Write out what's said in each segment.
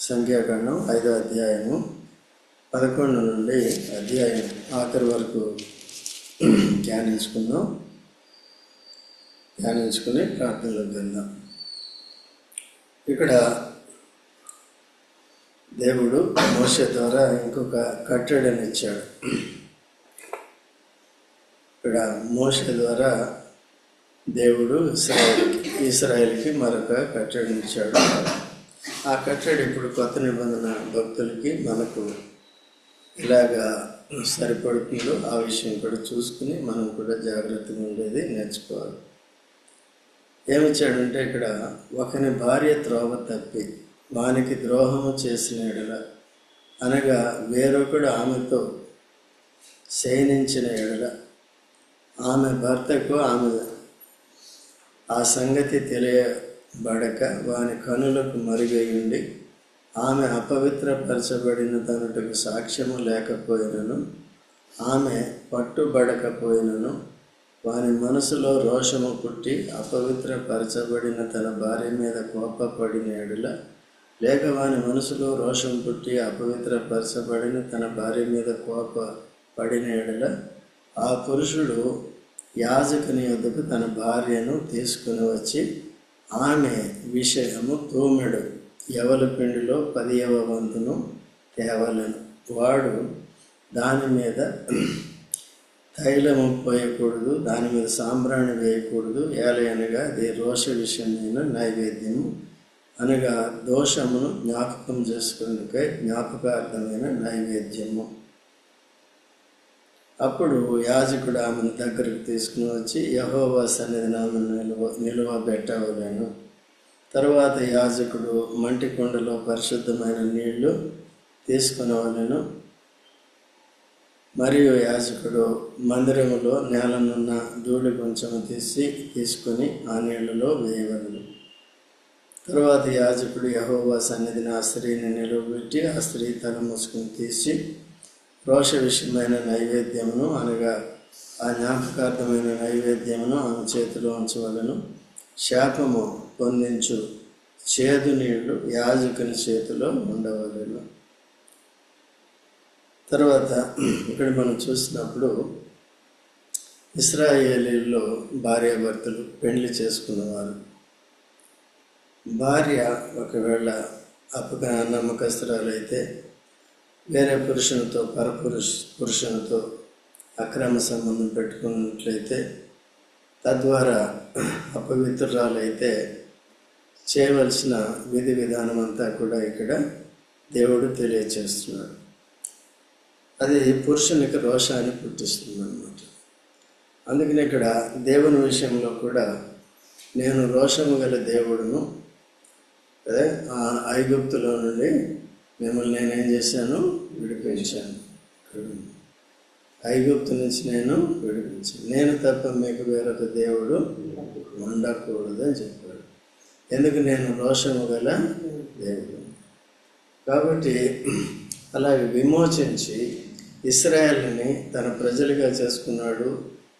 సంఖ్యాకాండం 5వ అధ్యాయము 11 నుండి అధ్యాయం ఆఖరి వరకు ధ్యానించుకుని ప్రార్థనలోకి వెళ్దాం. ఇక్కడ దేవుడు మోషే ద్వారా ఇంకొక కట్టడనిచ్చాడు. ఇక్కడ మోషే ద్వారా దేవుడు ఇశ్రాయేలుకి మరొక కట్టడనిచ్చాడు. ఆ కట్టడి ఇప్పుడు కొత్త నిబంధన భక్తులకి మనకు ఇలాగా సరిపడుతుందో ఆ విషయం కూడా చూసుకుని మనం కూడా జాగ్రత్తగా ఉండేది నేర్చుకోవాలి. ఏమిచ్చాడంటే ఇక్కడ ఒకని భార్య త్రోవ తప్పి వానికి ద్రోహము చేసిన ఎడల, అనగా వేరొకడు ఆమెతో శయనించిన ఎడల, ఆమె భర్తకు ఆ సంగతి తెలియబడక వాని కనులకు మరుగైయుండి ఆమె అపవిత్రపరచబడిన తనటకు సాక్ష్యము లేకపోయినను, ఆమె పట్టుబడకపోయినను, వాని మనసులో రోషము పుట్టి అపవిత్రపరచబడిన తన భార్య మీద కోపపడిన ఎడల, లేక వాని మనసులో రోషం పుట్టి అపవిత్రపరచబడిన తన భార్య మీద కోపపడిన ఎడల, ఆ పురుషుడు యాజకుని యొద్దకు తన భార్యను తీసుకుని వచ్చి ఆమె విషయము తూమెడు యవల పిండిలో 10వ వంతును తేవలను. వాడు దాని మీద తైలము పోయకూడదు, దాని మీద సాంబ్రాణి వేయకూడదు. ఏలయనగా అది రోష విషయమైన నైవేద్యము, అనగా దోషమును జ్ఞాపకం చేసుకునేకై జ్ఞాపకార్థమైన నైవేద్యము. అప్పుడు యాజకుడు ఆమెను దగ్గరకు తీసుకుని వచ్చి యెహోవా సన్నిధిని ఆమెను నిలువబెట్టవలెను. తరువాత యాజకుడు మంటి కుండలో పరిశుద్ధమైన నీళ్లు తీసుకునవలెను. మరియు యాజకుడు మందిరములో నేలనున్న ధూళి కొంచెము తీసుకొని ఆ నీళ్లలో వేయవలెను. తరువాత యాజకుడు యెహోవా సన్నిధిని ఆ స్త్రీని నిలవబెట్టి ఆ స్త్రీ తల ముసుకుని తీసి రోష విషయమైన నైవేద్యమును, అనగా ఆ జ్ఞాపకార్థమైన నైవేద్యమును ఆమె చేతిలో ఉంచవలను. శాపము పొందించు చేదు నీళ్లు యాజకుని చేతిలో ఉండవలను. తర్వాత ఇక్కడ మనం చూసినప్పుడు ఇశ్రాయేలీల్లో భార్యాభర్తలు పెళ్లి చేసుకున్నవారు, భార్య ఒకవేళ నమ్మకస్తురాలైతే వేరే పురుషునితో పురుషునితో అక్రమ సంబంధం పెట్టుకున్నట్లయితే, తద్వారా అపవిత్రురాలైతే చేయవలసిన విధి విధానం అంతా కూడా ఇక్కడ దేవుడు తెలియచేస్తున్నాడు. అది పురుషునికి రోషాన్ని పుట్టిస్తుంది అన్నమాట. అందుకని ఇక్కడ దేవుని విషయంలో కూడా నేను రోషము గల దేవుడును, అదే ఐగుప్తులో నుండి మిమ్మల్ని నేనేం చేశాను, విడిపించాను. ఐగుప్తు నుంచి నేను విడిపించాను, నేను తప్ప మీకు వేరొక దేవుడు ఉండకూడదు అని చెప్పాడు. ఎందుకు? నేను రోషము గల దేవుడు. కాబట్టి అలాగే విమోచించి ఇశ్రాయేలుని తన ప్రజలుగా చేసుకున్నాడు,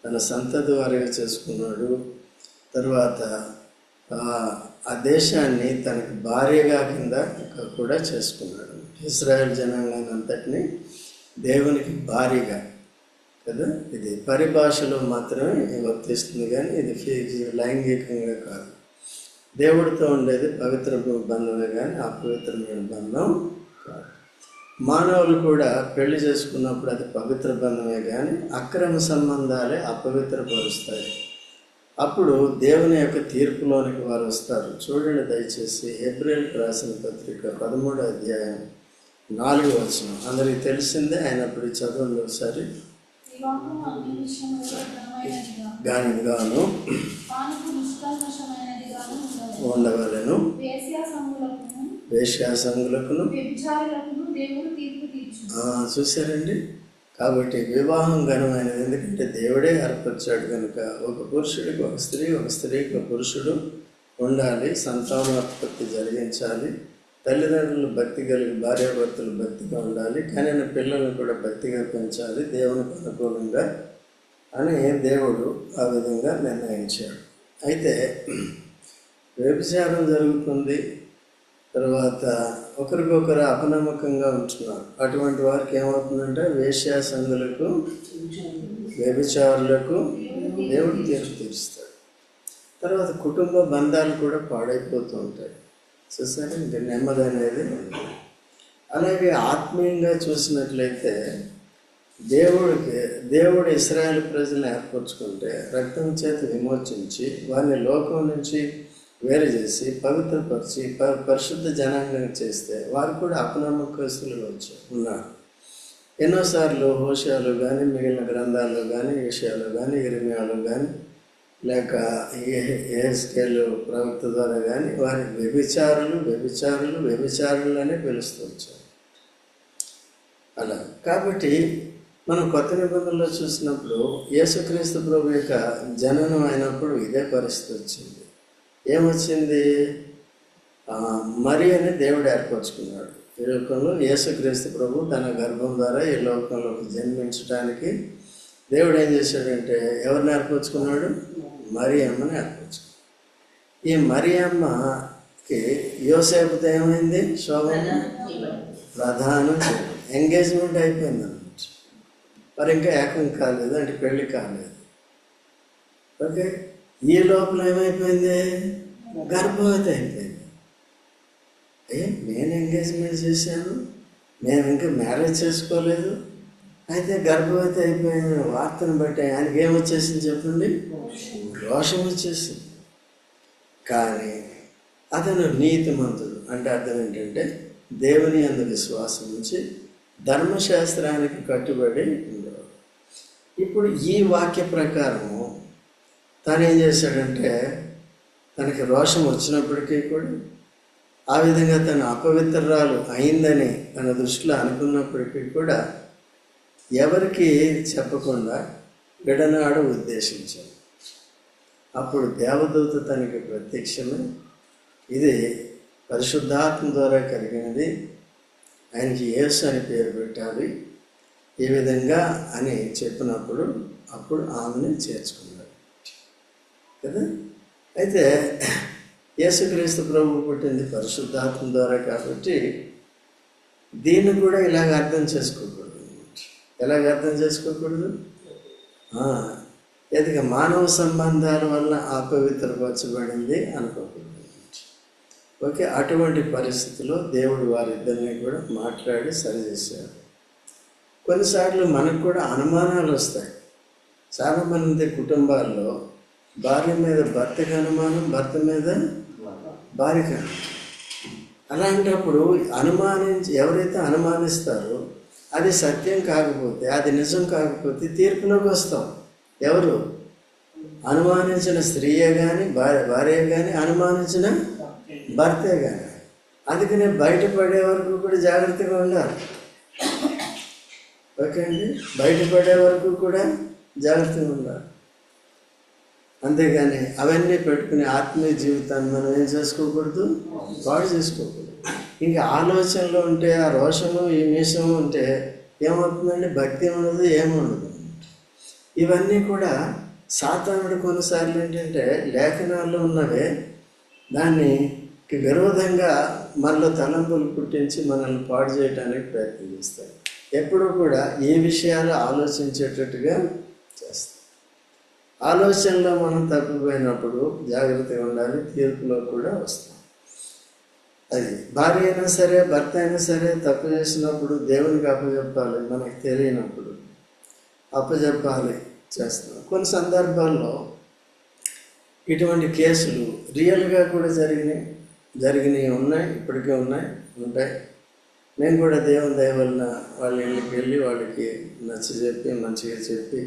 తన సంతతి వారిగా చేసుకున్నాడు. తర్వాత ఆ దేశాన్ని తనకు భార్యగా కింద కూడా చేసుకున్నాడు. ఇశ్రాయేల్ జనాంగాన్ని అంతటినీ దేవునికి భార్యగా కదా. ఇది పరిభాషలో మాత్రమే వర్తిస్తుంది, కానీ ఇది లైంగికంగా కాదు. దేవుడితో ఉండేది పవిత్ర బంధమే కానీ అపవిత్రమైన బంధం కాదు. మానవులు కూడా పెళ్లి చేసుకున్నప్పుడు అది పవిత్ర బంధమే కానీ అక్రమ సంబంధాలే అపవిత్రపరుస్తాయి. అప్పుడు దేవుని యొక్క తీర్పులోనికి వారు వస్తారు. చూడండి దయచేసి హెబ్రీయులకు రాసిన పత్రిక 13వ అధ్యాయం 4వ వచనం. అందరికి తెలిసిందే, అయినప్పుడు చదవండి ఒకసారి. గాను ఉండవలను, వేశ్యాసంగులకును. చూశారండి. కాబట్టి వివాహం ఘనమైనది, ఎందుకంటే దేవుడే ఏర్పరిచాడు కనుక. ఒక పురుషుడికి ఒక స్త్రీ, ఒక స్త్రీకి ఒక పురుషుడు ఉండాలి, సంతానోత్పత్తి జరిగించాలి. తల్లిదండ్రులు భక్తి కలిగి భార్యాభర్తలు భక్తిగా ఉండాలి, కానీ పిల్లలను కూడా భక్తిగా పెంచాలి దేవునికి అనుకూలంగా అని దేవుడు ఆ విధంగా నిర్ణయించాడు. అయితే వ్యభిచారం జరుగుతుంది, తర్వాత ఒకరికొకరు అపనమ్మకంగా ఉంటున్నారు. అటువంటి వారికి ఏమవుతుందంటే వేశ్యాసంగులకు, వ్యభిచారులకు దేవుడు తీర్పు తీరుస్తాడు. తర్వాత కుటుంబ బంధాలు కూడా పాడైపోతూ ఉంటాయి. చూసారా, ఇంకా నెమ్మది అనేది ఉంది. అలాగే ఆత్మీయంగా చూసినట్లయితే దేవుడు ఇశ్రాయేలు ప్రజలను ఏర్పరచుకుంటే రక్తం చేత విమోచించి వారిని లోకం నుంచి వేరు చేసి పవిత్రపరిచి పరిశుద్ధ జనాంగం చేస్తే వారు కూడా అపనమ్మకస్తులుగా ఉన్నారు. ఎన్నోసార్లు హోషేయలో కానీ, మిగిలిన గ్రంథాల్లో కానీ, యెషయాలో కానీ, ఇర్మీయాలో కానీ, లేక యెహెజ్కేలు ప్రవక్త ద్వారా కానీ వారి వ్యభిచారులు అనే పిలుస్తూ వచ్చారు. అలా కాబట్టి మనం కొత్త నిబంధనలో చూసినప్పుడు యేసుక్రీస్తు ప్రభు యొక్క జననం అయినప్పుడు ఇదే పరిస్థితి వచ్చింది. ఏమొచ్చింది? మరియని దేవుడు ఏర్పరచుకున్నాడు. ఈ లోకంలో యేసుక్రీస్తు ప్రభు తన గర్భం ద్వారా ఈ లోకంలోకి జన్మించడానికి దేవుడు ఏం చేశాడంటే ఎవరిని ఏర్పరచుకున్నాడు? మరియమ్మని ఏర్పరచుకున్నాడు. ఈ మరియమ్మకి యోసేపుతో ఏమైంది? శోభన ప్రధానం ఎంగేజ్మెంట్ అయిపోయింది అన్నమాట. మరి ఇంకా ఏకం కాలేదు, అంటే పెళ్ళి కాలేదు. ఓకే, ఈ లోపల ఏమైపోయింది? గర్భవతి అయిపోయింది. నేను ఎంగేజ్మెంట్ చేశాను, మేము ఇంకా మ్యారేజ్ చేసుకోలేదు, అయితే గర్భవతి అయిపోయిన వార్తను బట్టి ఆయనకి ఏమొచ్చేసింది చెప్పండి? రోషం వచ్చేసింది. కానీ అతను నీతిమంతుడు. అంటే అర్థం ఏంటంటే దేవుని యందు విశ్వాసం ఉంచి ధర్మశాస్త్రానికి కట్టుబడి ఉండేవాడు. ఇప్పుడు ఈ వాక్య ప్రకారము తను ఏం చేశాడంటే తనకి రోషం వచ్చినప్పటికీ కూడా ఆ విధంగా తను అపవిత్రురాలు అయిందని తన దృష్టిలో అనుకున్నప్పటికీ కూడా ఎవరికి చెప్పకుండా విడనాడు ఉద్దేశించాడు. అప్పుడు దేవదూత తనకి ప్రత్యక్షమై ఇది పరిశుద్ధాత్మ ద్వారా కలిగినది, ఆయనకి యేసు అని పేరు పెట్టాలి ఈ విధంగా అని చెప్పినప్పుడు అప్పుడు ఆమెని చేర్చుకున్నాడు కదా. అయితే యేసుక్రీస్తు ప్రభు పుట్టింది పరిశుద్ధాత్మ ద్వారా కాబట్టి దీన్ని కూడా ఇలాగ అర్థం చేసుకోకూడదు. ఎలాగ అర్థం చేసుకోకూడదు? ఎదుగా మానవ సంబంధాల వల్ల అపవిత్రపరచబడింది అనుకోకూడదు. ఓకే, అటువంటి పరిస్థితిలో దేవుడు వారిద్దరిని కూడా మాట్లాడి సరిచేశారు. కొన్నిసార్లు మనకు కూడా అనుమానాలు వస్తాయి. చాలామంది కుటుంబాల్లో భార్య మీద భర్తకి అనుమానం, భర్త మీద భార్యకి అనుమానం. అలాంటప్పుడు ఎవరైతే అనుమానిస్తారో అది సత్యం కాకపోతే, అది నిజం కాకపోతే తీర్పులోకి వస్తాం. ఎవరు? అనుమానించిన స్త్రీయే కానీ, భార్య కానీ, అనుమానించిన భర్తే కానీ. అందుకనే బయటపడే వరకు కూడా జాగ్రత్తగా ఉండాలి. ఓకే అండి, బయటపడే వరకు కూడా జాగ్రత్తగా ఉండాలి. అంతేగాని అవన్నీ పెట్టుకుని ఆత్మీయ జీవితాన్ని మనం ఏం చేసుకోకూడదు? పాడు చేసుకోకూడదు. ఇంకా ఆలోచనలు ఉంటే, ఆ రోషము ఈ మీషము ఉంటే ఏమవుతుందండి? భక్తి ఉండదు, ఏముండదు. ఇవన్నీ కూడా సాతానుడు కొన్నిసార్లు ఏంటంటే లేఖనాల్లో ఉన్నవే దానికి విరోధంగా మనలో తలంపులు పుట్టించి మనల్ని పాడు చేయడానికి ప్రయత్నం చేస్తాయి. ఎప్పుడూ కూడా ఏ విషయాలు ఆలోచించేటట్టుగా చేస్తాం. ఆలోచనలో మనం తప్పిపోయినప్పుడు జాగ్రత్తగా ఉండాలి, తీర్పులో కూడా వస్తాం. అది భార్య అయినా సరే, భర్త అయినా సరే తప్పు చేసినప్పుడు దేవునికి అప్పచెప్పాలి. మనకు తెలియనప్పుడు అప్పచెప్పాలి, చేస్తాం. కొన్ని సందర్భాల్లో ఇటువంటి కేసులు రియల్గా కూడా జరిగినవి ఉన్నాయి, ఇప్పటికే ఉంటాయి. నేను కూడా దేవుని దయ వలన వాళ్ళ ఇళ్ళకి వెళ్ళి వాళ్ళకి నచ్చజెప్పి మంచిగా చెప్పి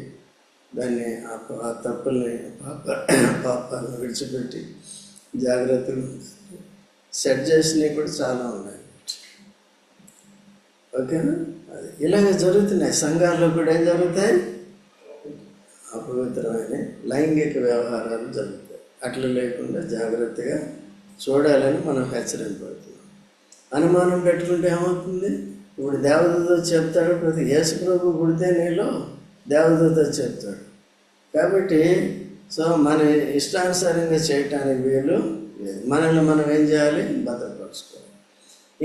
దాన్ని ఆ తప్పుల్ని పాపాలను విడిచిపెట్టి జాగ్రత్తలు సెట్ చేసినవి కూడా చాలా ఉన్నాయి. ఓకేనా? అది ఇలాగ జరుగుతున్నాయి. సంఘాల్లో కూడా ఏం జరుగుతాయి? అపవిత్రమైన లైంగిక వ్యవహారాలు జరుగుతాయి. అట్లా లేకుండా జాగ్రత్తగా చూడాలని మనం హెచ్చరింపడుతున్నాం. అనుమానం పెట్టుకుంటే ఏమవుతుంది? ఇప్పుడు దేవదూత చెప్తాడు, ప్రతి యేసు ప్రభు పుడితే నీలో దేవదూత చెప్తాడు. కాబట్టి మన ఇష్టానుసారంగా చేయటానికి వీలు లేదు. మనల్ని మనం ఏం చేయాలి? భద్రపరచుకోవాలి.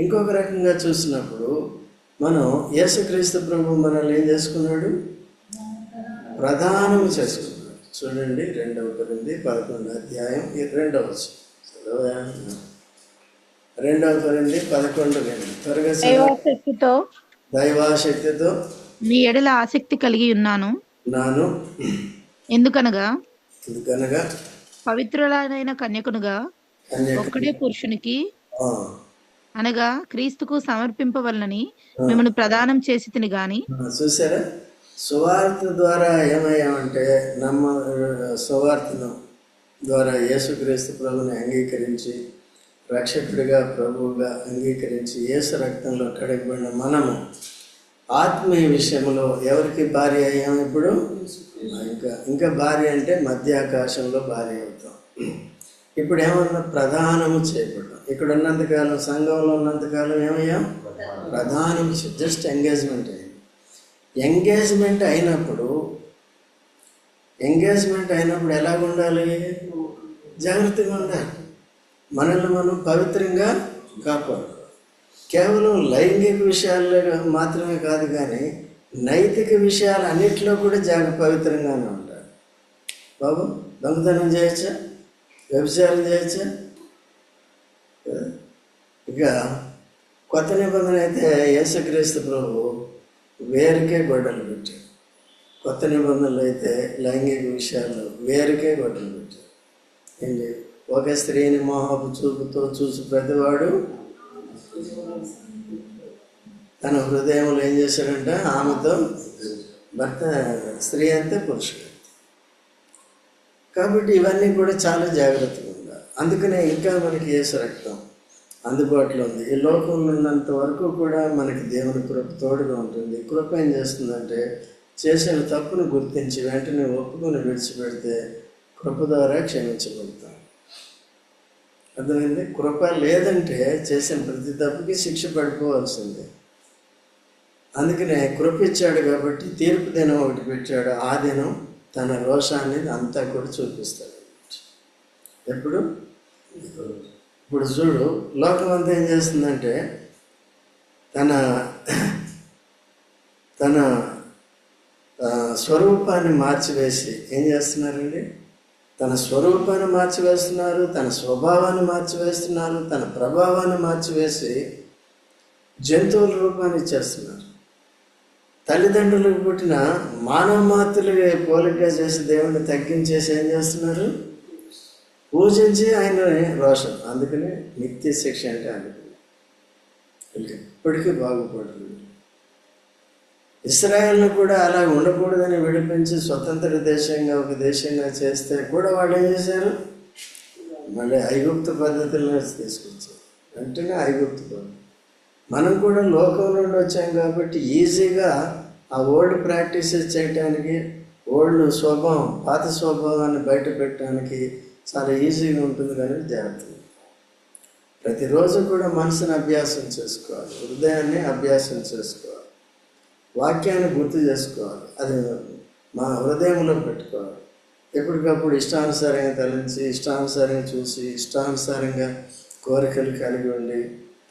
ఇంకొక రకంగా చూసినప్పుడు మనం యేసుక్రీస్తు ప్రభు మనల్ని ఏం చేసుకున్నాడు? ప్రధానం చేసుకున్నాడు. చూడండి 2 కొరింథీ 11 అధ్యాయం 2వ వచనం. 2 కొరింథీ 11 త్వరగా దైవాశక్తితో మీ ఎడల ఆసక్తి కలిగి ఉన్నాను. ఎందుకనగా పవిత్రులైన కన్యకునుగా ఒక్కడే పురుషునికి అనగా క్రీస్తుకు సమర్పింపవలనని మిమ్మల్ని ప్రదానం చేసి తిని గాని. చూసారా, సువార్త ద్వారా ఏమయ్యామంటే సువార్తను ద్వారా యేసుక్రీస్తు ప్రభుని అంగీకరించి రక్షకుడిగా ప్రభువుగా అంగీకరించి యేసు రక్తంలో కడగబడిన మనము ఆత్మీయ విషయంలో ఎవరికి భార్య అయ్యాం? ఇప్పుడు ఇంకా భార్య అంటే మధ్యాకాశంలో భార్య అవుతాం. ఇప్పుడు ఏమన్నా ప్రధానము చేయబడ్డాం. ఇక్కడ ఉన్నంతకాలం, సంఘంలో ఉన్నంతకాలం ఏమయ్యాం? ప్రధానం. జస్ట్ ఎంగేజ్మెంట్ అయింది. ఎంగేజ్మెంట్ అయినప్పుడు ఎలాగ ఉండాలి? జాగ్రత్తగా ఉండాలి. మనల్ని మనం పవిత్రంగా కాపాడు. కేవలం లైంగిక విషయాల్లో మాత్రమే కాదు, కానీ నైతిక విషయాలు అన్నింటిలో కూడా పవిత్రంగానే ఉంటారు. బాబు, దొంగతనం చేయొచ్చా? వ్యభిచారం చేయొచ్చా? ఇక కొత్త నిబంధన అయితే యేసుక్రీస్తు ప్రభు వేరుకే గొడ్డలు పెట్టాడు. కొత్త నిబంధనలు అయితే లైంగిక విషయాల్లో వేరుకే గొడ్డలు పెట్టాడు. ఏంటి? ఒక స్త్రీని మోహపు చూపుతో చూసి ప్రతివాడు తన హృదయంలో ఏం చేశాడంటే ఆమెతో భర్త, స్త్రీ అంతే పురుషుడు. కాబట్టి ఇవన్నీ కూడా చాలా జాగ్రత్తగా ఉండాలి. అందుకనే ఇంకా మనకి యేసు రక్తం అందుబాటులో ఉంది. ఈ లోకంలో ఉన్నంత వరకు కూడా మనకి దేవుని కృప తోడుగా ఉంటుంది. కృప ఏం చేస్తుందంటే చేసిన తప్పును గుర్తించి వెంటనే ఒప్పుకొని విడిచిపెడితే కృప ద్వారా క్షమించబడతాం. అర్థమైంది? కృప లేదంటే చేసిన ప్రతి తప్పుకి శిక్ష పడిపోవాల్సిందే. అందుకనే కృప ఇచ్చాడు కాబట్టి తీర్పు దినం ఒకటి పెట్టాడు. ఆ దినం తన రోషాన్ని అంతా కూడా చూపిస్తాడు. ఇప్పుడు చూడు, లోకం అంతా ఏం చేస్తుందంటే తన స్వరూపాన్ని మార్చివేసి ఏం చేస్తున్నారండి? తన స్వరూపాన్ని మార్చివేస్తున్నారు, తన స్వభావాన్ని మార్చివేస్తున్నారు, తన ప్రభావాన్ని మార్చివేసి జంతువుల రూపాన్ని ఇచ్చేస్తున్నారు. తల్లిదండ్రులకు పుట్టిన మానవ మాతృలుగా పోలికగా చేసి దేవుణ్ణి తగ్గించేసి ఏం చేస్తున్నారు? పూజించి ఆయన రోషం. అందుకనే నిత్య శిక్ష అంటే అందుకని ఇప్పటికీ బాగుపడుతుంది. ఇశ్రాయేల్ను కూడా అలా ఉండకూడదని విడిపించి స్వతంత్ర దేశంగా ఒక దేశంగా చేస్తే కూడా వాళ్ళు ఏం చేశారు? మళ్ళీ ఐగుప్తు పద్ధతులను తీసుకొచ్చారు. వెంటనే ఐగుప్తు పద్ధతి. మనం కూడా లోకం నుండి వచ్చాం కాబట్టి ఈజీగా ఆ ఓల్డ్ ప్రాక్టీసెస్ చేయడానికి, ఓల్డ్ స్వభావం, పాత స్వభావాన్ని బయట పెట్టడానికి చాలా ఈజీగా ఉంటుంది. కానీ జాగ్రత్త, ప్రతిరోజు కూడా మనసుని అభ్యాసం చేసుకోవాలి, హృదయాన్ని అభ్యాసం చేసుకోవాలి, వాక్యాన్ని గుర్తు చేసుకోవాలి, అది మా హృదయంలో పెట్టుకోవాలి. ఎప్పటికప్పుడు ఇష్టానుసారంగా తలంచి, ఇష్టానుసారంగా చూసి, ఇష్టానుసారంగా కోరికలు కలిగి ఉండి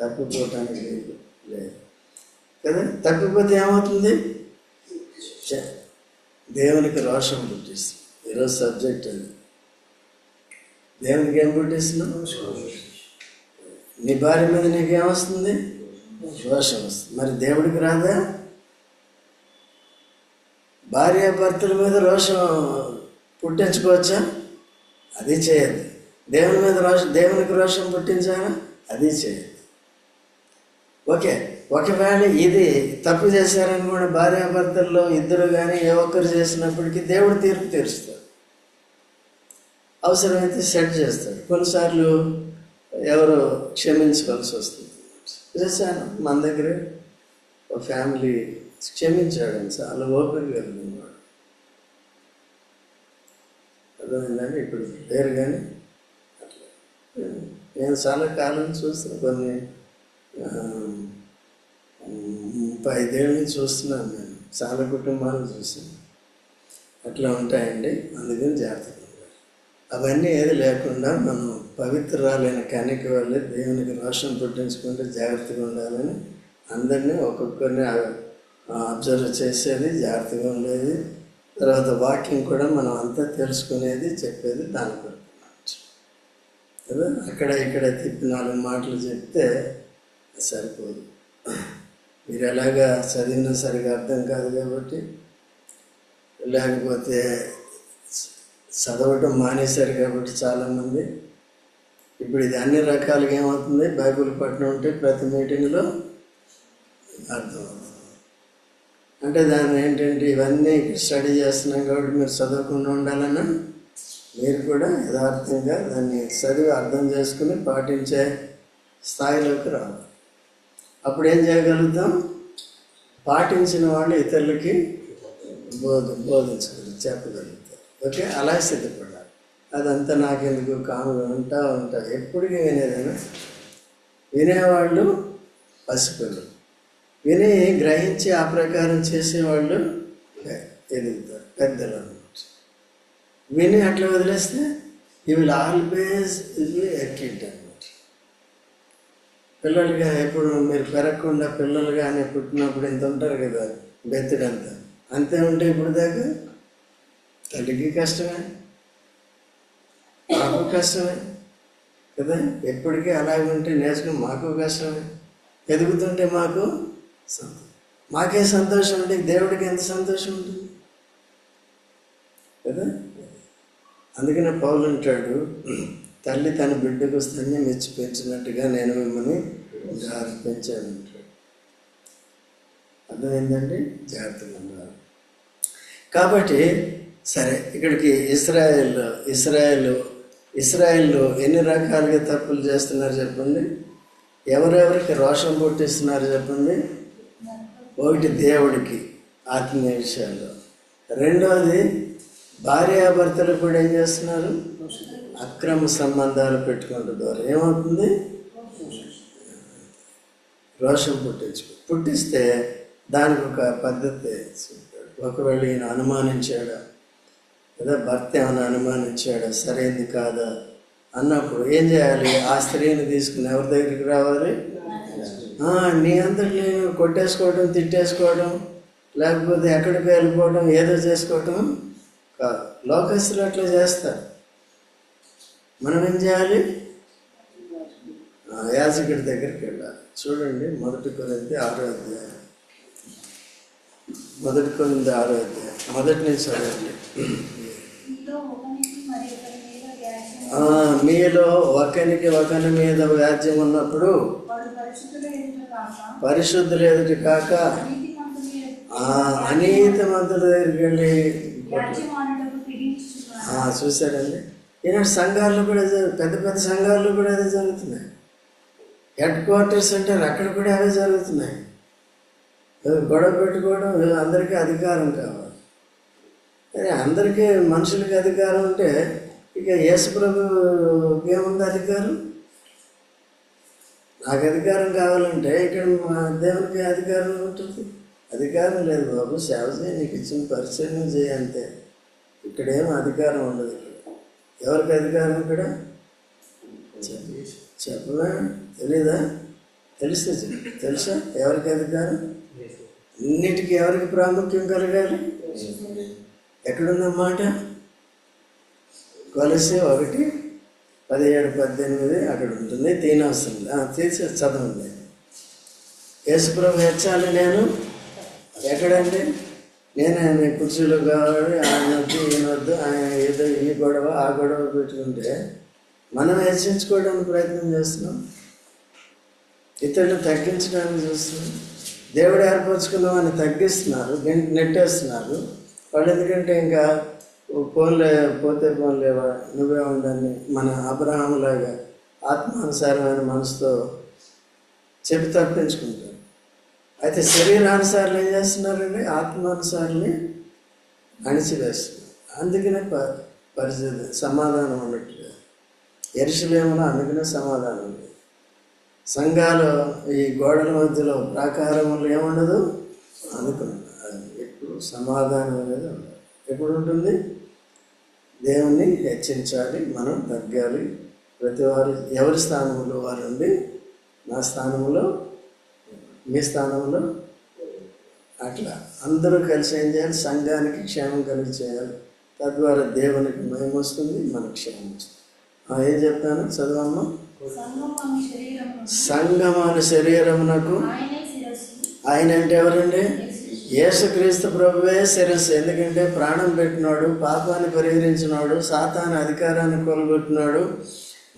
తప్పిపోవటానికి లేదు కదా. తప్పిపోతే ఏమవుతుంది? దేవునికి రోషం పుట్టిస్తుంది. ఈరోజు సబ్జెక్ట్ అది. దేవునికి ఏం పుట్టిస్తున్నావు? నీ భార్య మీద నీకేమొస్తుంది? రోషం వస్తుంది. మరి దేవుడికి రాదా? భార్యాభర్తల మీద రోషం పుట్టించుకోవచ్చా? అది చేయదు. దేవునికి రోషం పుట్టించాలా? అది చేయదు. ఒకవేళ ఇది తప్పు చేశారని కూడా భార్యాభర్తల్లో ఇద్దరు కానీ ఏ ఒక్కరు చేసినప్పటికీ దేవుడు తీర్పు తీరుస్తాడు. అవసరమైతే సెట్ చేస్తాడు. కొన్నిసార్లు ఎవరు క్షమించుకోవాల్సి వస్తుంది. చేశాను, మన దగ్గర ఒక ఫ్యామిలీ క్షమించాడు, చాలా ఓపిక కలిగినవాడు. అర్థమైందండి? ఇప్పుడు లేరు, కానీ అట్లా నేను చాలా కాలం చూస్తున్నా. కొన్ని 35 ఏళ్ళ నుంచి చూస్తున్నాను. నేను చాలా కుటుంబాలను చూసాను. అట్లా ఉంటాయండి. అందుకని జాగ్రత్తగా ఉండాలి. అవన్నీ ఏది లేకుండా మనం పవిత్రాలైన కన్యక వల్లే దేవునికి రోషం పుట్టించుకుంటే జాగ్రత్తగా ఉండాలని అందరినీ ఒక్కొక్కరిని అబ్జర్వ్ చేసేది, జాగ్రత్తగా ఉండేది. తర్వాత వాకింగ్ కూడా మనం అంతా తెలుసుకునేది, చెప్పేది దాని కొరకు కదా. అక్కడ ఇక్కడ తిప్పి 4 మాటలు చెప్తే సరిపోదు. మీరు ఎలాగా చదివినా సరిగా అర్థం కాదు కాబట్టి, లేకపోతే చదవటం మానేశారు కాబట్టి చాలామంది. ఇప్పుడు ఇది అన్ని రకాలుగా ఏమవుతుంది, బైబిల్ పట్టణం ఉంటే ప్రతి మీటింగ్లో అర్థమవుతుంది. అంటే దాన్ని ఏంటంటే ఇవన్నీ స్టడీ చేస్తున్నాం కాబట్టి మీరు చదవకుండా ఉండాలన్నా మీరు కూడా యథార్థంగా దాన్ని చదివి అర్థం చేసుకుని పాటించే స్థాయిలోకి రావాలి. అప్పుడు ఏం చేయగలుగుతాం, పాటించిన వాళ్ళు ఇతరులకి బోధించగలుగుతారు, చెప్పగలుగుతారు. ఓకే, అలా సిద్ధపడాలి. అదంతా నాకెందుకు కాముగా ఉంటా ఎప్పటికీ వినేదైనా వినేవాళ్ళు పసిపిల్లలు, విని గ్రహించి ఆ ప్రకారం చేసేవాళ్ళు ఎదుగుతారు, పెద్దలు అన్నమాట. విని అట్లా వదిలేస్తే యూ విల్ ఆల్వేస్ కిడ్ అన్నమాట. పిల్లలుగా ఎప్పుడు మీరు పెరగకుండా పిల్లలుగానే పుట్టినప్పుడు ఇంత ఉంటారు కదా, బెత్తుడంతా అంతే ఉంటే ఇప్పుడు దాకా తల్లికి కష్టమే, మాకు కష్టమే కదా. ఎప్పటికీ అలాగే ఉంటే నేర్చుకుని మాకు కష్టమే, ఎదుగుతుంటే మాకు మాకే సంతోషం ఉంటే దేవుడికి ఎంత సంతోషం ఉంటుంది కదా. అందుకనే పౌలు అంటాడు, తల్లి తన బిడ్డకు స్తన్యం ఇచ్చి పెంచినట్టుగా నేను మిమ్మల్ని పెంచాను అంటాడు. అర్థమైందండి, జాగ్రత్తగా ఉండాలి. కాబట్టి సరే, ఇక్కడికి ఇస్రాయేల్లో ఎన్ని రకాలుగా తప్పులు చేస్తున్నారు చెప్పండి. ఎవరెవరికి రోషం పుట్టిస్తున్నారు చెప్పండి. ఒకటి దేవుడికి ఆత్మీయ విషయాల్లో, రెండవది భార్యాభర్తలు కూడా ఏం చేస్తున్నారు, అక్రమ సంబంధాలు పెట్టుకోవడం ద్వారా ఏమవుతుంది, రోషం పుట్టిస్తే దానికి ఒక పద్ధతి. ఒకవేళ ఈయన అనుమానించాడా లేదా భర్త ఏమైనా అనుమానించాడా, సరైనది కాదా అన్నప్పుడు ఏం చేయాలి, ఆ స్త్రీని తీసుకుని ఎవరి దగ్గరికి రావాలి, నీ అంతటి నేను కొట్టేసుకోవడం, తిట్టేసుకోవడం, లేకపోతే ఎక్కడికి వెళ్ళిపోవడం, ఏదో చేసుకోవటం కాదు. లోకస్తులు అట్లా చేస్తారు. మనం ఏం చేయాలి, యాజకుడి దగ్గరికి వెళ్ళాలి. చూడండి, 1 కొరింథీ 6వ అధ్యాయం, 1 కొరింథీ 6వ అధ్యాయం మొదటి నుంచి చదవండి. మీలో ఒకరికి ఒకరి మీద వ్యాజ్యం ఉన్నప్పుడు పరిశుద్ధులు ఎదుటి కాక అనీతిమంతుల దగ్గరికి వెళ్ళి చూశారండి. ఈనాడు సంఘాల్లో కూడా పెద్ద పెద్ద సంఘాల్లో కూడా అదే జరుగుతున్నాయి. హెడ్ క్వార్టర్స్ అంటారు, అక్కడ కూడా అవే జరుగుతున్నాయి. గొడవ పెట్టుకోవడం, అందరికీ అధికారం కావాలి. కానీ అందరికీ మనుషులకి అధికారం ఉంటే ఇక యేసు ప్రభుకి ఏముంది అధికారం? నాకు అధికారం కావాలంటే ఇక్కడ మా దేవునికి అధికారం ఉంటుంది. అధికారం లేదు బాబు, సేవ చేయి, నీకు ఇచ్చిన పరిచయం చేయంతే. ఇక్కడేం అధికారం ఉండదు. ఇక్కడ ఎవరికి అధికారం? ఇక్కడ చెప్పలే, తెలీదా? తెలిస్తే తెలుసా ఎవరికి అధికారం? అన్నిటికీ ఎవరికి ప్రాముఖ్యం కలగాలి? ఎక్కడున్నమాట? కొలసి 1:17-18 అక్కడ ఉంటుంది. తీనవసరం తీసి చదవండి. యేసుప్రభు హెచ్చాలి, నేను ఎక్కడండి? నేను ఆయన కుర్చీలో కావాలి, ఆయన వద్దు, ఈయన వద్దు, ఆయన ఏదో ఈ గొడవ ఆ గొడవ పెట్టుకుంటే మనం హెచ్చించుకోవడానికి ప్రయత్నం చేస్తున్నాం, ఇతరులను తగ్గించడానికి చూస్తున్నాం. దేవుడు ఏర్పరచుకున్న వాడిని తగ్గిస్తున్నారు, నెట్టేస్తున్నారు. వాళ్ళు ఎందుకంటే ఇంకా పోన్లే, పోతే పోన్లేవా, నువ్వే ఉండని మన అబ్రహాములాగా ఆత్మానుసారమైన మనసుతో చెప్పి తప్పించుకుంటారు. అయితే శరీరానుసారులు ఏం చేస్తున్నారండి? ఆత్మానుసారుల్ని అణిచివేస్తున్నారు. అందుకనే పరిస్థితి సమాధానం ఉన్నట్టుగా యెరూషలేములో అందుకనే సమాధానం ఉంది. సంఘాలు ఈ గోడల మధ్యలో ప్రాకారములు ఏముండదు అనుకున్నాను. ఎప్పుడు సమాధానం అనేది ఉండదు. ఎప్పుడు ఉంటుంది? దేవుణ్ణి హెచ్చించాలి, మనం తగ్గాలి, ప్రతి వారు ఎవరి స్థానంలో వారండి, నా స్థానంలో, మీ స్థానంలో, అట్లా అందరూ కలిసి ఏం చేయాలి? సంఘానికి క్షేమం కలిగి చేయాలి. తద్వారా దేవునికి మహిమ వస్తుంది, మనకు క్షేమం వస్తుంది. ఏం చెప్తాను, చదవమ్మా. సంఘమను శరీరమునకు ఆయన అంటే ఎవరండి? యేసుక్రీస్తు ప్రభువే శిరస్సు. ఎందుకంటే ప్రాణం పెట్టినాడు, పాపాన్ని పరిహరించినాడు, సాతాను అధికారాన్ని కొలగొట్టినాడు,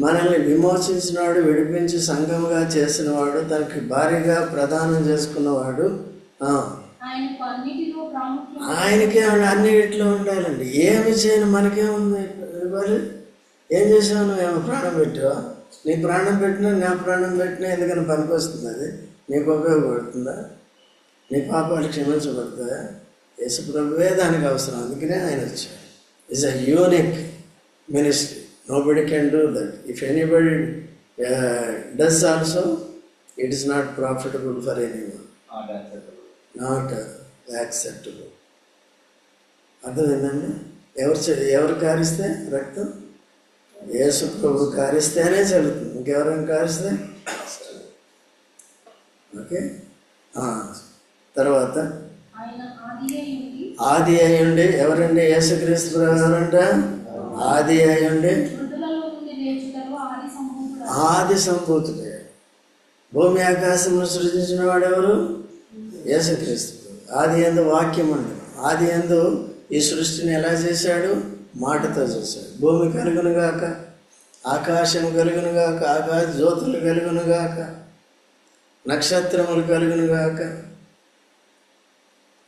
మనల్ని విమోచించినాడు, విడిపించి సంఘముగా చేసినవాడు, తనకి భారీగా ప్రదానం చేసుకున్నవాడు. ఆయనకే అన్నిటిలో ఉండాలండి. ఏమి చేయను మనకేముంది ఇవ్వాలి? ఏం చేసావు? నువ్వేమో ప్రాణం పెట్టావా? నీ ప్రాణం పెట్టినా నా ప్రాణం పెట్టినా ఎందుకని పనికి వస్తుంది? అది నీకు ఉపయోగపడుతుందా? నీ పాపాలు క్షమించబడతాయా? యేసు ప్రభువే దానికి అవసరం, అందుకనే ఆయన వచ్చాడు. It's a unique ministry. Nobody can do that. If anybody does also, it is not profitable for anyone, not acceptable. అర్థమైందండి? ఎవరు కారిస్తే రక్తం? యేసు ప్రభు కారిస్తేనే చదువుతుంది, ఇంకెవరైనా కారిస్తే. ఓకే. తర్వాత ఆది అయ్యుండి, ఎవరండి? యేసుక్రీస్తు ప్రభు ఎవరంట? ఆది అయ్యుండి ఆది సంభూతుడే. భూమి ఆకాశమును సృజించిన వాడెవరు? యేసుక్రీస్తు. ఆది యందు వాక్యం అండి. ఆది యందు ఈ సృష్టిని ఎలా చేశాడు? మాటతో చేశాడు. భూమి కలుగునుగాక, ఆకాశం కలుగునుగాక, ఆకాశ జ్యోతులు కలుగునుగాక, నక్షత్రములు కలుగునుగాక,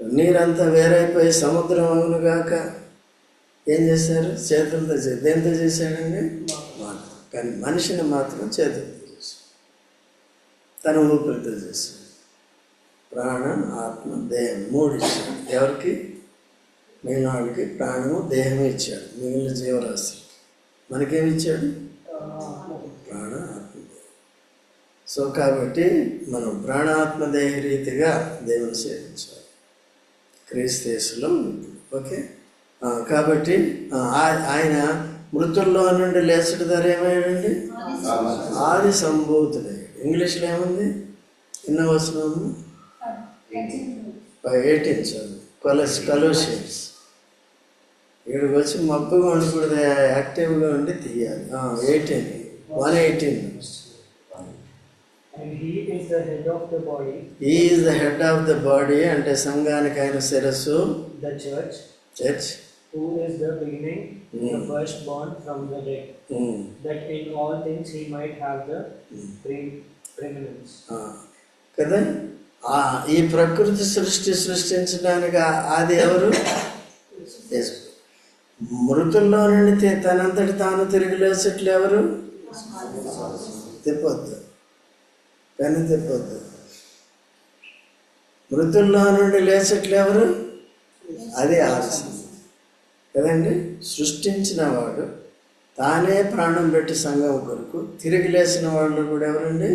నీరంతా వేరైపోయి సముద్రం అవునుగాక. ఏం చేశారు? చేతులతో చేశారు. దేంతో చేశాడండి? మాట. కానీ మనిషిని మాత్రం చేతులతో చేశాడు, తన ఊపిరితో చేశాడు. ప్రాణం, ఆత్మ, దేహం మూడు ఇచ్చాడు. ఎవరికి? మిగిలినవాడికి ప్రాణము, దేహము ఇచ్చాడు. మిగిలిన జీవరాశి మనకేమి ఇచ్చాడు? ప్రాణ, ఆత్మ, దేహం. సో కాబట్టి మనం ప్రాణాత్మదేహ రీతిగా దేవుని సేవించాలి క్రీస్తు యేసులో. ఓకే. కాబట్టి ఆయన మృతుల్లో నుండి లేచటి ధర ఏమయ్యాడండి? ఆది సంభూతుడయ్యాడు. ఇంగ్లీష్లో ఏముంది? ఎన్నో వచనము? 18 చదువు. కొలోసియన్స్. ఇక్కడికి వచ్చి మబ్బుగా ఉండకూడదు, యాక్టివ్గా ఉండి తీయాలి. 1:18. And he is the head of the body. He is the head of the body అంటే సంఘానికి ఆయన శిరస్సు. The church. Who is the beginning, the firstborn from the dead, that in all things he might have the preeminence. కదా. ఈ ప్రకృతి సృష్టించడానికి ఆది ఎవరు? మృతుల్లో నుండి తనంతటి తాను తిరిగి లేచట్లు ఎవరు? తిప్పొద్దు, పెన్ను తిప్పొద్దు. మృతుల్లో నుండి లేచట్లు ఎవరు? అది ఆలస్యం కదండి. సృష్టించిన వాడు తానే ప్రాణం పెట్టి సంఘం కొరకు తిరిగి లేచిన వాళ్ళు కూడా ఎవరండి?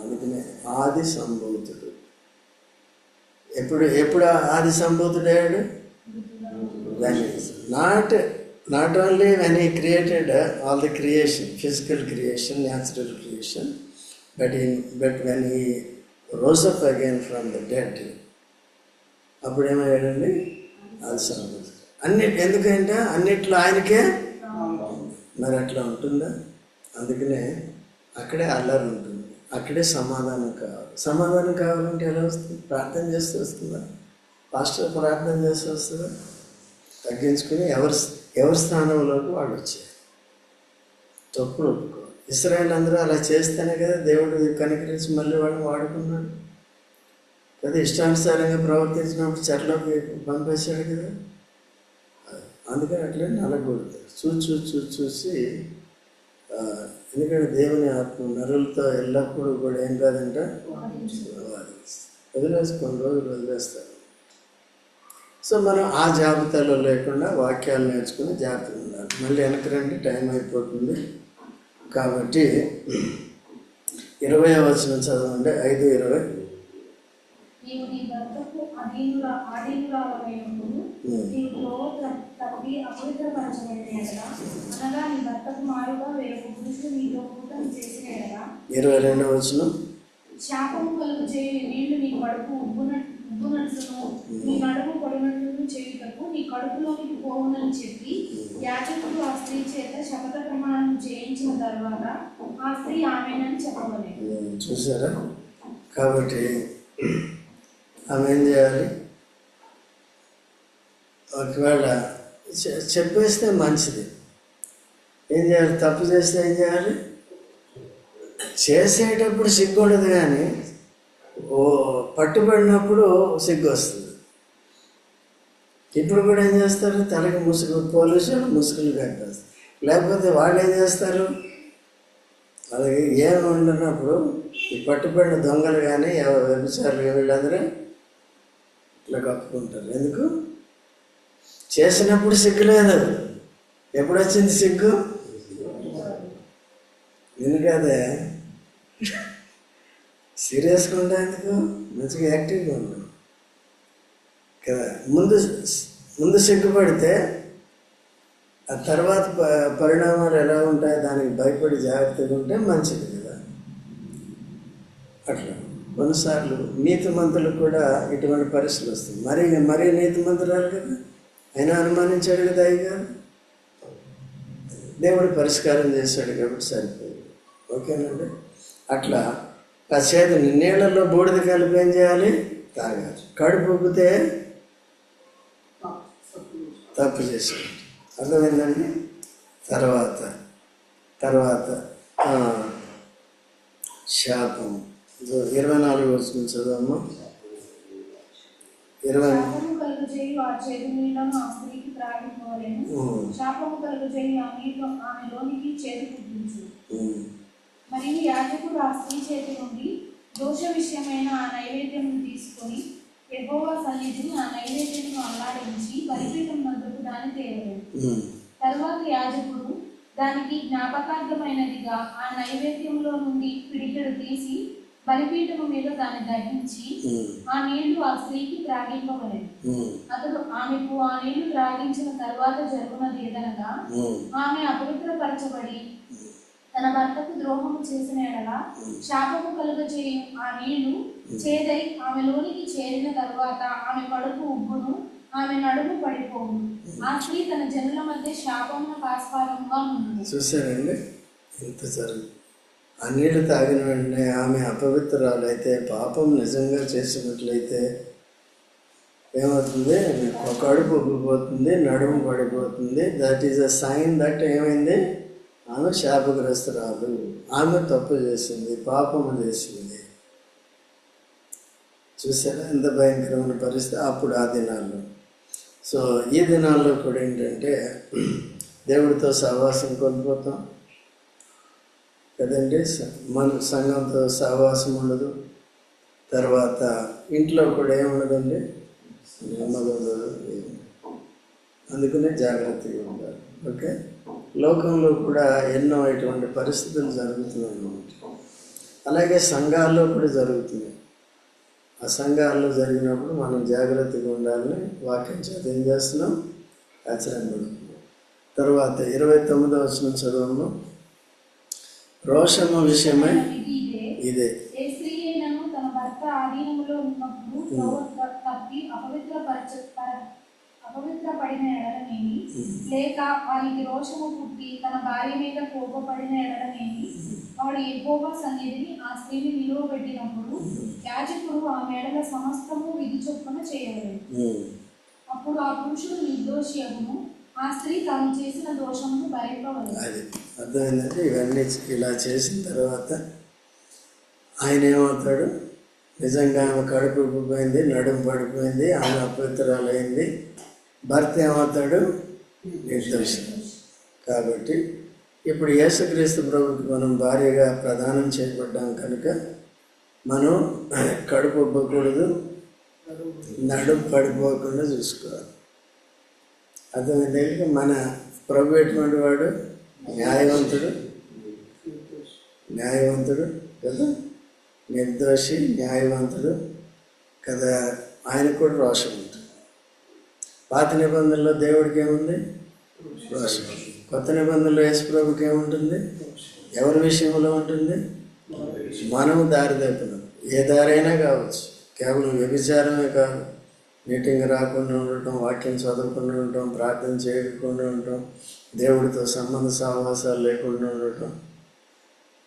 అందుకనే ఆది సంభూతుడు. ఎప్పుడు ఆది సంభూతుడయ్యాడు? Not only when he created all the creation, physical creation, natural creation, but when he rose up again from the dead, అప్పుడు ఏమయ్యాడండి? ఆది సంభూతుడు. ఎందుకంటే అన్నిట్లో ఆయనకే. మరి అట్లా ఉంటుందా? అందుకనే అక్కడే అల్లరి ఉంటుంది, అక్కడే సమాధానం కావాలి. సమాధానం కావాలంటే ఎలా వస్తుంది? ప్రార్థన చేస్తూ వస్తుందా? పాస్టర్ ప్రార్థన చేస్తూ వస్తుందా? తగ్గించుకుని ఎవరి స్థానంలోకి వాళ్ళు వచ్చారు. తప్పులు ఒప్పుకోవాలి. ఇశ్రాయేల్ అందరూ అలా చేస్తేనే కదా దేవుడు కనికరించి మళ్ళీ వాళ్ళని వాడుకున్నాడు కదా. ఇష్టానుసారంగా ప్రవర్తించినప్పుడు చెట్లోకి పంపేశాడు కదా. అందుకని అట్లే నలగకూడదు. చూసి ఎందుకంటే దేవుని ఆత్మ నరులతో ఎల్లప్పుడూ కూడా ఏం కాదంట, వదిలేసి కొన్ని రోజులు వదిలేస్తారు. సో మనం ఆ జాబితాలో లేకుండా వాక్యాలు నేర్చుకుని జాగ్రత్తగా ఉండాలి. మళ్ళీ వెనక్కి రండి, టైం అయిపోతుంది. కాబట్టి 20వ వచనం చదవండి. 5:20. నీవు నీ భర్తకు ఆధీనురాలైనప్పుడు నీవు త్రోవ తప్పి అపవిత్రపరచబడిన ఎడల, అనగా నీ భర్తకు మారుగా వేరొక పురుషుడు నీతో కూటం చేసిన ఎడల, 22వ వచనం, శాపము కలుగు చేయు నీళ్లు నీ కడుపు ఉబ్బునట్లును నీ నడుము పడినట్లును చేయుటకు నీ కడుపులోనికి పోవునని చెప్పి యాజకుడు ఆ స్త్రీ చేత శపథ ప్రమాణం చేయించిన తర్వాత ఆ స్త్రీ ఆమెనని చెప్పవలేదు. చూసారా? కాబట్టి ఆమె ఏం చేయాలి? ఒకవేళ చెప్పేస్తే మంచిది. ఏం చేయాలి? తప్పు చేస్తే ఏం చేయాలి? చేసేటప్పుడు సిగ్గు ఉండదు, కానీ పట్టుబడినప్పుడు సిగ్గు వస్తుంది. ఇప్పుడు కూడా ఏం చేస్తారు? తలకి పోలీసులు ముసుగులు కట్టేస్తారు. లేకపోతే వాళ్ళు ఏం చేస్తారు? వాళ్ళకి ఏమి ఉండనప్పుడు ఈ పట్టుబడిన దొంగలు కానీ వ్యభిచారులు వీళ్ళందరూ ఇట్లా కప్పుకుంటారు. ఎందుకు? చేసినప్పుడు సిగ్గు లేదు. ఎప్పుడు వచ్చింది సిగ్గు? ఎందుకదే సీరియస్గా ఉండే, ఎందుకు మంచిగా యాక్టివ్గా ఉన్నాం కదా. ముందు సిగ్గుపడితే ఆ తర్వాత పరిణామాలు ఎలా ఉంటాయో దానికి భయపడి జాగ్రత్తగా ఉంటే మంచిది కదా. అట్లా కొన్నిసార్లు నీతిమంతులకు కూడా ఇటువంటి పరిస్థితులు వస్తాయి. మరీ నీతిమంతురాలు కదా, అయినా అనుమానించాడు కదా అయ్యగారు. దేవుడు పరిష్కారం చేశాడు కాబట్టి సరిపోయింది. ఓకేనండి. అట్లా కాసేపు నీళ్ళల్లో బూడిద కలిపి ఏం చేయాలి? తాగాలి. కడుపు ఉబ్బితే తప్పు చేశాడు. అర్థమైందండి. తర్వాత శాపం 24 వచనం చదవమ్మా. శాపము కలుగజేయు ఆ చేదు నీళ్లను ఆ స్త్రీకి త్రాగిపోవలెను. శాపము కలుగజేయు ఆమెలోనికి చేదు పుట్టించు. మరియు యాజకుడు ఆ స్త్రీ చేతి నుండి దోష విషయమైన ఆ నైవేద్యము తీసుకొని యెహోవా సన్నిధిని ఆ నైవేద్యమును అల్లాడించి బలిపీఠం వద్దకు దాన్ని తేవలేదు. తరువాత యాజకుడు దానికి జ్ఞాపకార్థమైనదిగా ఆ నైవేద్యంలో నుండి పిడికెడు తీసి బలిపీఠము మీద దాన్ని దహించి ఆ నీళ్లు ఆ స్త్రీకి త్రాగింపవలేదు. అతడు ఆమెకు ఆ నీళ్లు త్రాగించిన తరువాత జరుగునది ఏదనగా, ఆమె అపవిత్రపరచబడి తన భర్తకు ద్రోహము చేసిన ఎడల శాపము కలుగజేయు ఆ నీళ్లు చేదై ఆమెలోనికి చేరిన తరువాత ఆమె కడుపు ఉబ్బును, ఆమె నడుము పడిపోవును. ఆ స్త్రీ తన జనుల మధ్య శాపమునకు ఆస్పదంగా ఉంది. చూసారండి ఎంత జరుగుతుంది. ఆ నీళ్లు తాగిన వెంటనే ఆమె అపవిత్రాలైతే, పాపం నిజంగా చేసినట్లయితే ఏమవుతుంది? కడుపు ఉబ్బిపోతుంది, నడుము పడిపోతుంది. That is a sign that ఏమైంది? ఆమె శాపగ్రస్తురాలు. ఆమె తప్పు చేసింది, పాపము చేసింది. చూసారా ఎంత భయంకరమైన పరిస్థితి అప్పుడు ఆ దినాల్లో. సో ఈ దినాల్లో కూడా ఏంటంటే దేవుడితో సహవాసం కోల్పోతాం కదండి. మన సంఘంతో సహవాసం ఉండదు. తర్వాత ఇంట్లో కూడా ఏముండదండి, నెమ్మది ఉండదు. అందుకనే జాగ్రత్తగా ఉండాలి. ఓకే. లోకంలో కూడా ఎన్నో ఇటువంటి పరిస్థితులు జరుగుతున్నాయి అన్నమాట. అలాగే సంఘాల్లో కూడా జరుగుతున్నాయి. ఆ సంఘాల్లో జరిగినప్పుడు మనం జాగ్రత్తగా ఉండాలని వాక్యం చేత ఏం చేస్తున్నాం? ఆచరింపడుతున్నాం. తర్వాత 29వ వచనం చదవము. రోషము విషయమై ఇదే, ఏ స్త్రీ అయినను తన భర్త ఆధీనములో ఉన్నప్పుడు తప్పి అపవిత్రపడిన ఎడలనేమి, లేక వారికి రోషము పుట్టి తన భార్య మీద కోపపడిన ఎడలనేమి, వాడు యెహోవా సన్నిధిని ఆ స్త్రీని నిలువబెట్టినప్పుడు యాజకుడు ఆ మెడల సమస్తము విధి చొప్పున చేయవలెను. అప్పుడు ఆ పురుషుడు నిర్దోషి అగును, ఆ స్త్రీ తాను చేసిన దోషమును భరింపవలెను. అది అర్థమైందంటే ఇవన్నీ ఇలా చేసిన తర్వాత ఆయన ఏమవుతాడు? నిజంగా ఆమె కడుపు ఉబ్బిపోయింది, నడుము పడిపోయింది, ఆమె అపవిత్రాలైంది. భర్త ఏమవుతాడు? నిర్దోషి. కాబట్టి ఇప్పుడు యేసుక్రీస్తు ప్రభుకి మనం భార్యగా ప్రదానం చేయబడ్డాం కనుక మనం కడుపు ఉబ్బకూడదు, నడుము పడిపోకుండా చూసుకోవాలి. అర్థమైంది. మన ప్రభు ఎటువంటి వాడు? న్యాయవంతుడు కదా, నిర్దోషి, న్యాయవంతుడు. కదా, ఆయనకు కూడా రోషం ఉంటుంది. పాత నిబంధనలో దేవుడికి ఏముంది? రోషం. కొత్త నిబంధనలో యేసుప్రభుకి ఏముంటుంది? ఎవరి విషయంలో ఉంటుంది? మనము దారి తప్పినాం. ఏ దారైనా కావచ్చు, కేవలం వ్యభిచారమే కాదు, మీటింగ్ రాకుండా ఉండటం, వాక్యం చదవకుండా ఉండటం, ప్రార్థన చేయకుండా ఉండటం, దేవుడితో సంబంధ సహవాసాలు లేకుండా ఉండటం,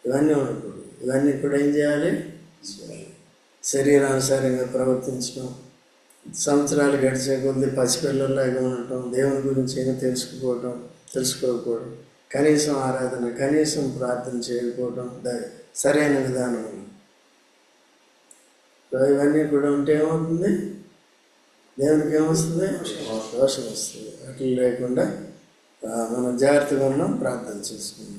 ఇవన్నీ ఉండకూడదు. ఇవన్నీ కూడా ఏం చేయాలి? శరీరానుసారంగా ప్రవర్తించడం, సంవత్సరాలు గడిచే కొద్ది పసిపిల్లల్లాగా ఉండటం, దేవుని గురించి ఏమీ తెలుసుకోకపోవడం, కనీసం ఆరాధన, కనీసం ప్రార్థన చేయకపోవడం సరైన విధానం. ఇవన్నీ కూడా ఉంటే ఏమవుతుంది? దేవునికి ఏమొస్తుంది? దోషం వస్తుంది. అట్లా లేకుండా మనం జాగ్రత్తగా ఉన్నాం, ప్రార్థన చేసుకుందాం.